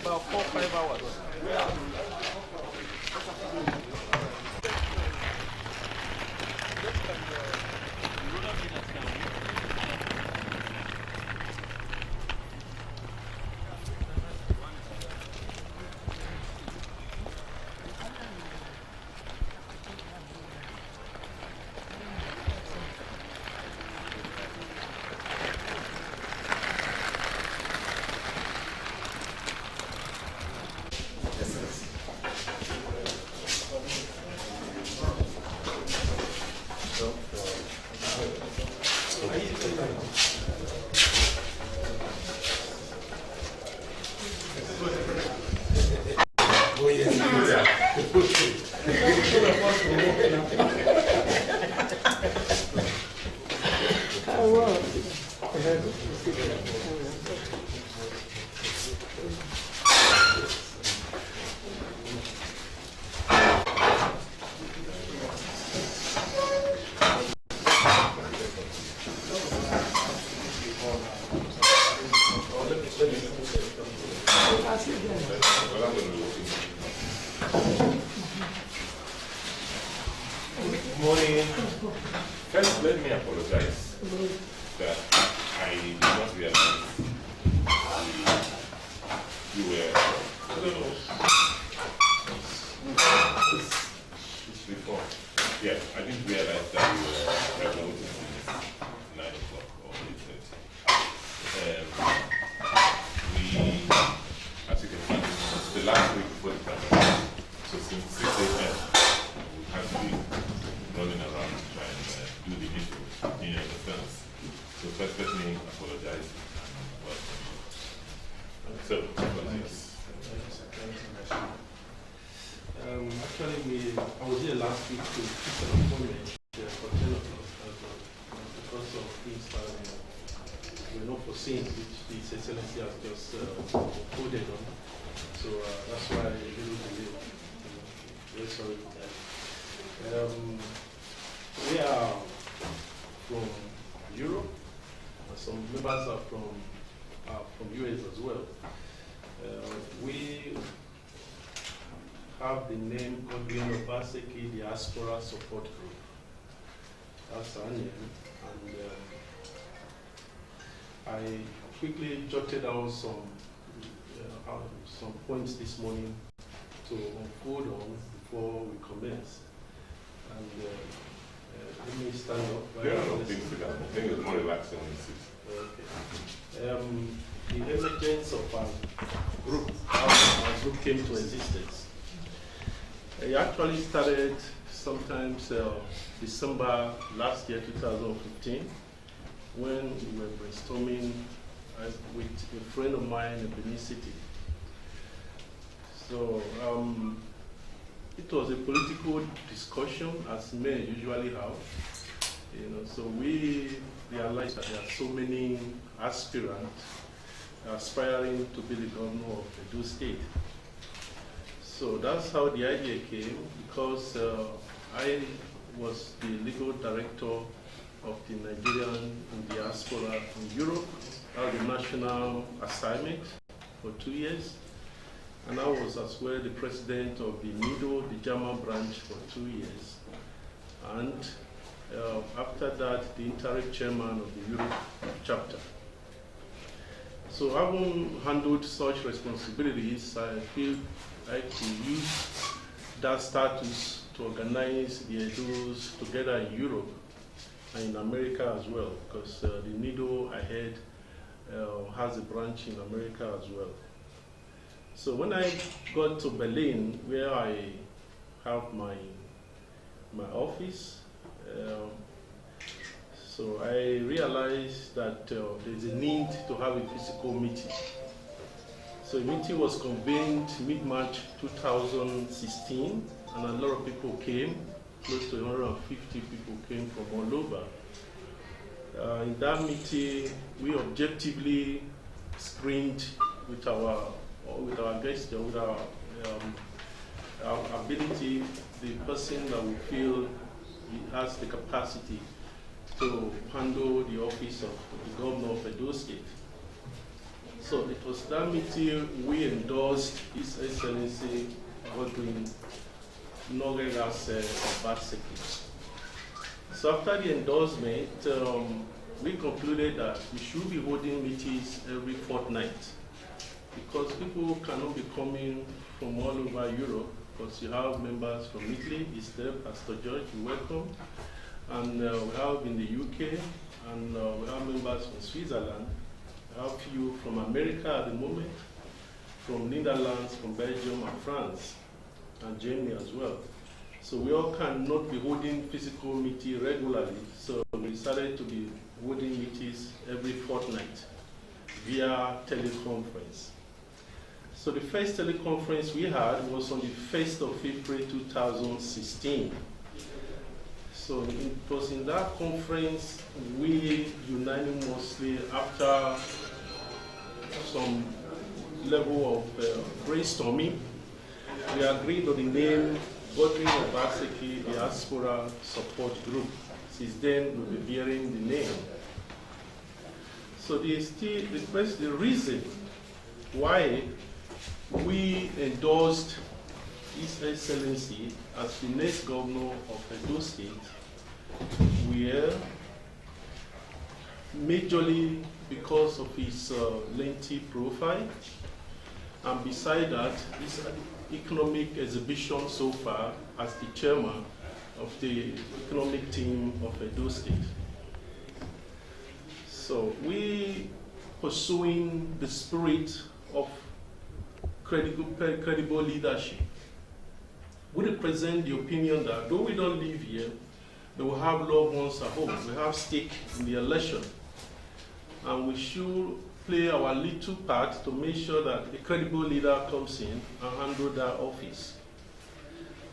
About 4 or 5 hours. Morning. First, let me apologize that I did not realize you were, before. Yeah, I didn't realize that you were promoting since 9 o'clock or 8:30. We, as you can see, it's the last week before the camera. So since 6 a.m., we had to be running around to try and do the intro in advance. So first, let me apologize and welcome you. So, yes. Actually, I was here last week to fix an appointment for 10 o'clock because of things that were not foreseen, which His Excellency has just coded on. So that's why a little delay. Very sorry for that. We are from Europe, and some members are from US as well. We have the name Godwin Obaseki Diaspora Support Group. That's our name. And I quickly jotted out some points this morning to unfold on before we commence. And let me stand up. There are no things to that. I think it's more relaxing when you sit. Okay. The emergence of our group, how our group came to existence. It actually started sometimes December last year, 2015, when we were brainstorming with a friend of mine in Benin City. So it was a political discussion, as men usually have. So we realized that there are so many aspirants aspiring to be the governor of Edo State. So that's how the idea came, because I was the legal director of the Nigerian diaspora in Europe. I had the national assignment for 2 years. And I was as well the president of the NIDO, the German branch, for 2 years. And after that, the interim chairman of the Europe chapter. So having handled such responsibilities, I feel like to use that status to organize the Edos together in Europe and in America as well, because the NIDO I heard has a branch in America as well. So when I got to Berlin, where I have my office, So I realized that there's a need to have a physical meeting. So a meeting was convened mid-March 2016, and a lot of people came. Close to 150 people came from all over. In that meeting, we objectively screened with our gesture, with our ability, the person that we feel he has the capacity to handle the office of the governor of Edo State. So it was that meeting we endorsed His Excellency Godwin Obaseki. So after the endorsement, we concluded that we should be holding meetings every fortnight, because people cannot be coming from all over Europe, because you have members from Italy. Is there, Pastor George, you welcome. And we have in the UK, and we have members from Switzerland. We have few from America at the moment, from Netherlands, from Belgium and France, and Germany as well. So we all cannot be holding physical meetings regularly. So we decided to be holding meetings every fortnight via teleconference. So the first teleconference we had was on the 1st of April 2016. So it was in that conference we unanimously, after some level of brainstorming, we agreed on the name Godwin Obaseki Diaspora Support Group. Since then, we'll be bearing the name. So the reason why we endorsed His Excellency as the next governor of Edo State were majorly because of his lengthy profile, and beside that, his economic exhibition so far as the chairman of the economic team of Edo State. So we pursuing the spirit of credible leadership. We represent the opinion that though we don't live here, but we have loved ones at home. We have stake in the election, and we should play our little part to make sure that a credible leader comes in and handles that office.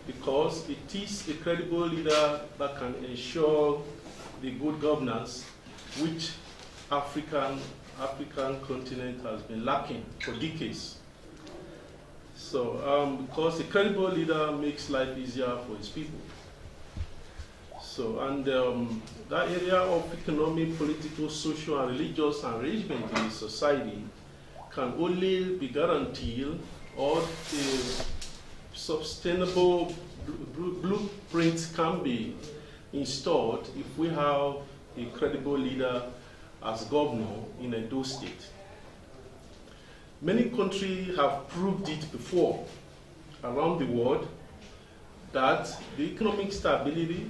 Because it is a credible leader that can ensure the good governance which African continent has been lacking for decades. So, because a credible leader makes life easier for his people. So, and that area of economic, political, social, and religious arrangement in the society can only be guaranteed, or the sustainable blueprint can be installed if we have a credible leader as governor in Edo State. Many countries have proved it before around the world that the economic stability,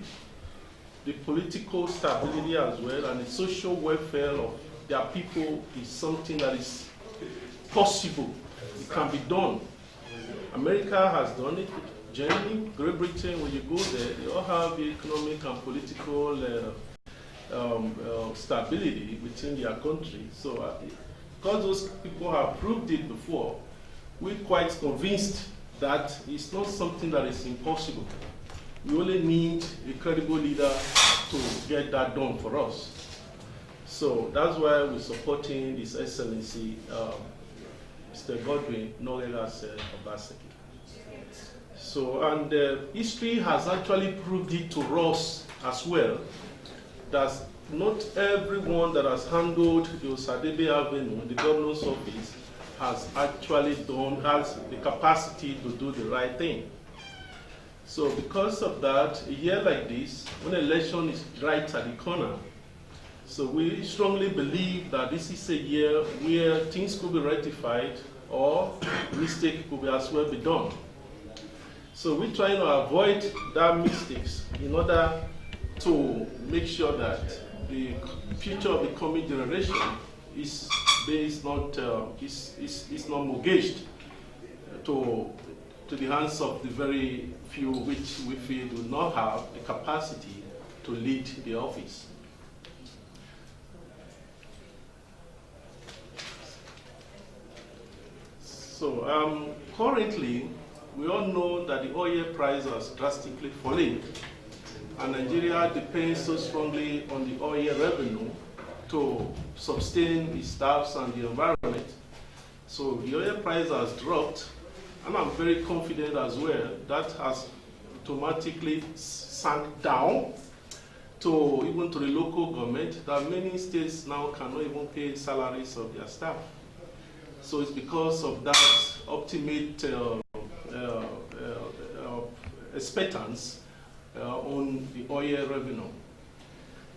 the political stability as well, and the social welfare of their people is something that is possible. It can be done. America has done it. Germany, Great Britain, when you go there, they all have the economic and political stability within their country. So because those people have proved it before, we're quite convinced that it's not something that is impossible. We only need a credible leader to get that done for us. So that's why we're supporting His Excellency, Mr. Godwin Obaseki. So, and history has actually proved it to us as well, that not everyone that has handled the Osadebe Avenue, the governor's office, has the capacity to do the right thing. So because of that, a year like this, when election is right at the corner, so we strongly believe that this is a year where things could be rectified or mistake could be as well be done. So we're trying to avoid that mistakes in order to make sure that the future of the coming generation is based not is not mortgaged to the hands of the very few which we feel do not have the capacity to lead the office. So currently, we all know that the oil price has drastically fallen, and Nigeria depends so strongly on the oil revenue to sustain its staffs and the environment. So the oil price has dropped, and I'm very confident as well that has automatically sank down to even to the local government, that many states now cannot even pay salaries of their staff. So it's because of that ultimate expectance on the oil revenue.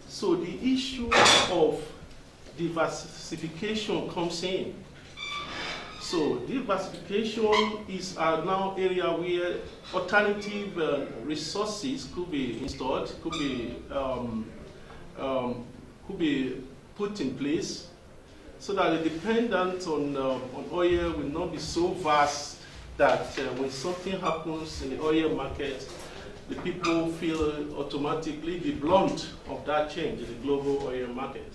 So the issue of diversification comes in. So diversification is now area where alternative resources could be installed, could be put in place, so that the dependence on oil will not be so vast that when something happens in the oil market, the people feel automatically the blunt of that change in the global oil market.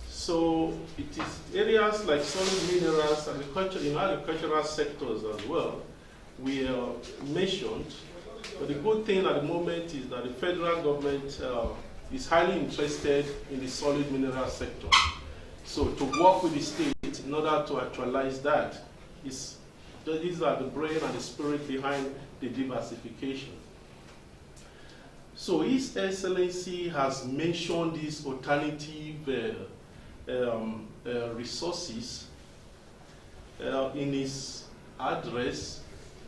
So it is areas like solid minerals, agriculture, in agricultural sectors as well, we mentioned. But the good thing at the moment is that the federal government is highly interested in the solid mineral sector. So to work with the state in order to actualize that, these are the brain and the spirit behind the diversification. So His Excellency has mentioned these alternative resources in his address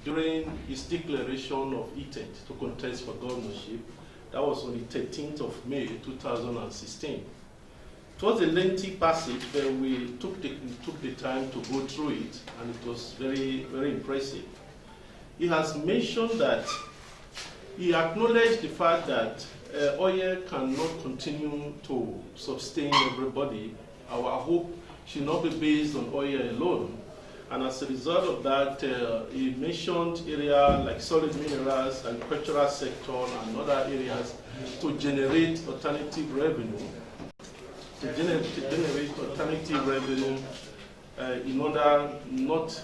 during his declaration of intent to contest for governorship. That was on the 13th of May 2016. It was a lengthy passage, but we took the time to go through it, and it was very, very impressive. He has mentioned that he acknowledged the fact that oil cannot continue to sustain everybody. Our hope should not be based on oil alone. And as a result of that, he mentioned areas like solid minerals, agricultural sector, and other areas to generate alternative revenue. In order not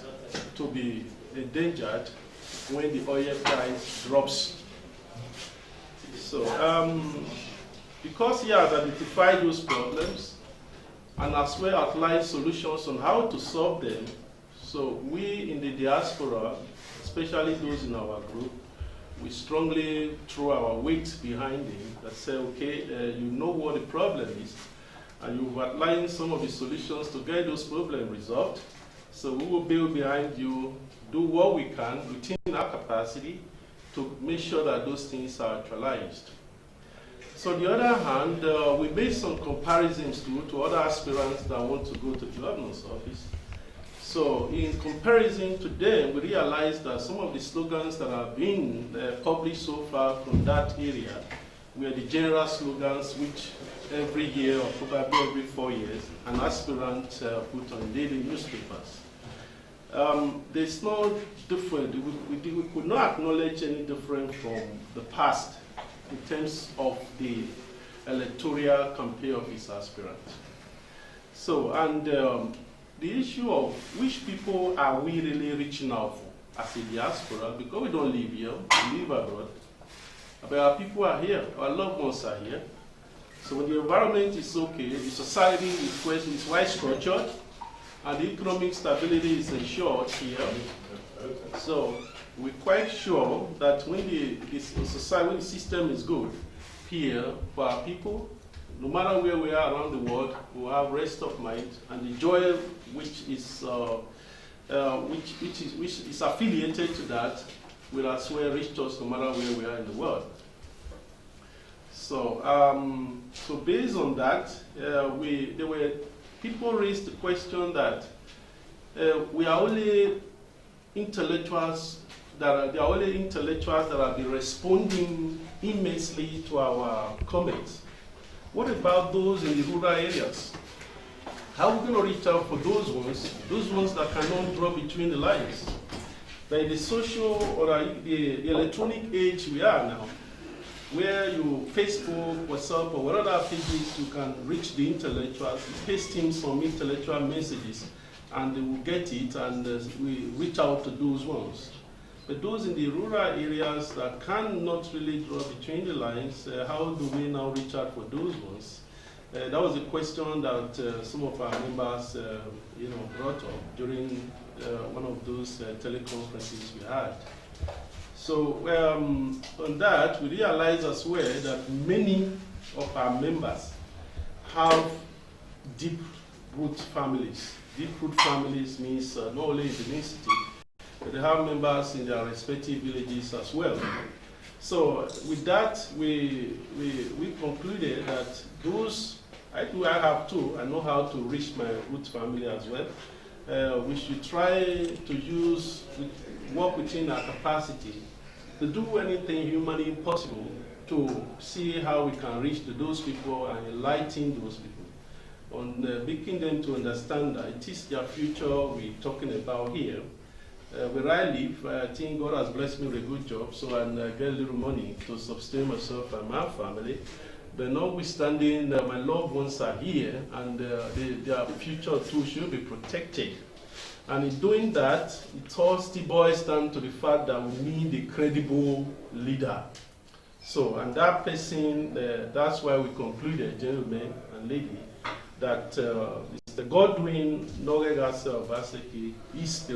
to be endangered when the oil price drops. So, because he has identified those problems and as well outlined solutions on how to solve them, so we in the diaspora, especially those in our group, we strongly throw our weight behind him that say, okay, you know what the problem is, and you've outlined some of the solutions to get those problems resolved. So we will build behind you, do what we can within our capacity to make sure that those things are actualized. So on the other hand, we made some comparisons to other aspirants that want to go to the governor's office. So in comparison to them, we realized that some of the slogans that have been published so far from that area were the general slogans which every year or probably every 4 years an aspirant put on daily newspapers. There's no different, we could not acknowledge any different from the past in terms of the electoral campaign of his aspirant. So, and the issue of which people are we really reaching out for as a diaspora, because we don't live here, we live abroad, but our people are here, our loved ones are here. So when the environment is okay, the society is well structured, and the economic stability is ensured here. So we're quite sure that when the society, when the system is good here for our people, no matter where we are around the world, we'll have rest of mind, and the joy which is affiliated to that will as well reach us no matter where we are in the world. So, so based on that, people raised the question that we are only intellectuals that there are only intellectuals that have been responding immensely to our comments. What about those in the rural areas? How are we going to reach out for those ones that cannot draw between the lines? That in the social or the electronic age we are now, where you Facebook, WhatsApp, or whatever pages you can reach the intellectuals, pasting some intellectual messages, and they will get it, and we reach out to those ones. But those in the rural areas that cannot really draw between the lines, how do we now reach out for those ones? That was a question that some of our members brought up during one of those teleconferences we had. So on that, we realized as well that many of our members have deep root families. Deep root families means not only in the main city, but they have members in their respective villages as well. So with that, we concluded that those, I have two, I know how to reach my root family as well. We should try to work within our capacity to do anything humanly possible to see how we can reach to those people and enlighten those people, on making them to understand that it is their future we're talking about here. Where I live, I think God has blessed me with a good job, so I get a little money to sustain myself and my family. But notwithstanding, my loved ones are here, and their future too should be protected. And in doing that, it all still boils down to the fact that we need a credible leader. So, and that person, that's why we concluded, gentlemen and lady, that Mr. Godwin Obaseki is the